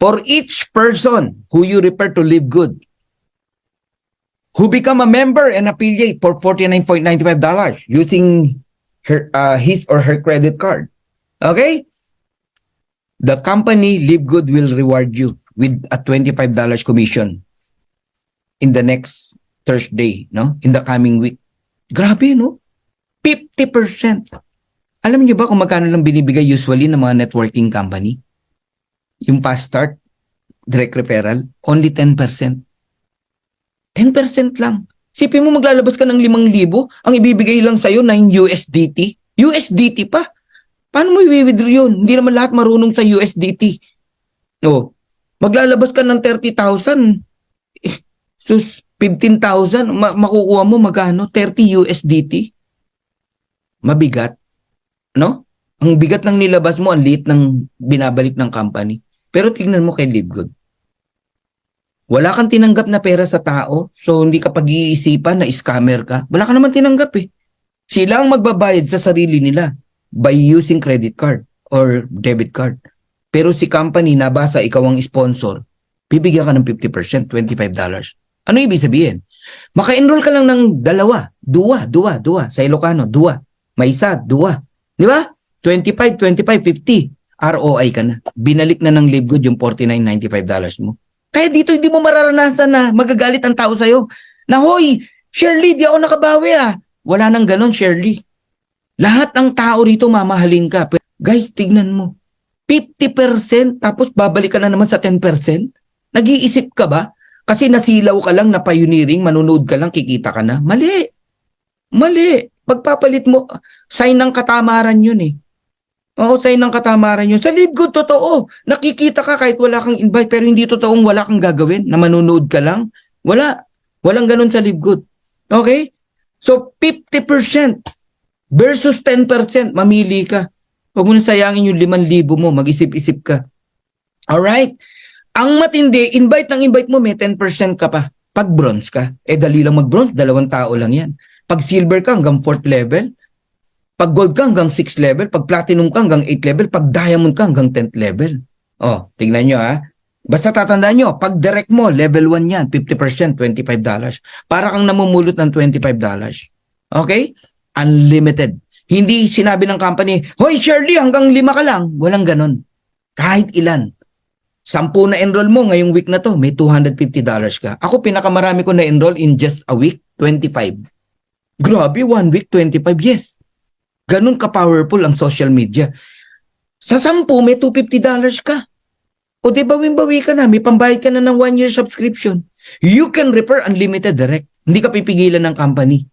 For each person who you refer to Live Good, who become a member and affiliate for $49.95 using his or her credit card. Okay? The company Live Good will reward you with a $25 commission in the next Thursday, no? In the coming week. Grabe, no? 50%. Alam niyo ba kung magkano lang binibigay usually ng mga networking company? Yung fast start, direct referral, only 10%. 10% lang. Sipin mo maglalabas ka ng 5,000, ang ibibigay lang sa'yo 9 USDT. USDT pa. Paano mo i-withdraw yun? Hindi naman lahat marunong sa USDT. O, maglalabas ka ng 30,000. Sus, 15,000. Makukuha mo magkano? 30 USDT. Mabigat. No? Ang bigat ng nilabas mo, ang liit ng binabalik ng company. Pero tignan mo kay Live Good. Wala kang tinanggap na pera sa tao, so hindi ka pag-iisipan na scammer ka. Wala ka naman tinanggap eh. Sila ang magbabayad sa sarili nila by using credit card or debit card. Pero si company, nabasa ikaw ang sponsor, bibigyan ka ng 50%, $25. Ano ibig sabihin? Maka-enroll ka lang ng dua. Sa Ilocano, dua. May isa, dua. Di ba? 25, 50. ROI ka na. Binalik na ng Live Good yung $49.95 mo. Kaya dito hindi mo mararanasan na magagalit ang tao sa'yo. Na, hoy, Shirley, di ako nakabawi ah. Wala nang ganon, Shirley. Lahat ng tao rito mamahalin ka. Pero, guys, tignan mo. 50% tapos babalik ka na naman sa 10%? Nag-iisip ka ba? Kasi nasilaw ka lang na pioneering, manunood ka lang, kikita ka na. Mali. Mali. Pagpapalit mo, sign ng katamaran yun eh. Oo, sign ng katamaran yun. Sa Live Good, totoo. Nakikita ka kahit wala kang invite, pero hindi totoong wala kang gagawin, na manunood ka lang. Wala. Walang ganun sa Live Good. Okay? So, 50% versus 10%, mamili ka. Huwag mo na sayangin yung 5,000 mo, mag-isip-isip ka. Alright? Ang matindi, invite mo, may 10% ka pa. Pag bronze ka, dali lang mag-bronze, 2 tao lang yan. Pag silver ka, hanggang 4th level. Pag gold ka, hanggang 6th level. Pag platinum ka, hanggang 8th level. Pag diamond ka, hanggang 10th level. Oh, tingnan nyo ha. Basta tatandaan nyo, pag direct mo, level 1 yan, 50%, $25. Para kang namumulot ng $25. Okay? Unlimited. Hindi sinabi ng company, hoy Shirley, hanggang 5 ka lang. Walang ganon. Kahit ilan. 10 na enroll mo ngayong week na to, may $250 ka. Ako pinakamarami ko na enroll in just a week, 25. Grabe, 1 week, 25, yes. Ganun ka-powerful ang social media. Sa 10, may $250 ka. O di bawin-bawi ka na, may pambayad ka na ng 1-year subscription. You can refer unlimited direct. Hindi ka pipigilan ng company.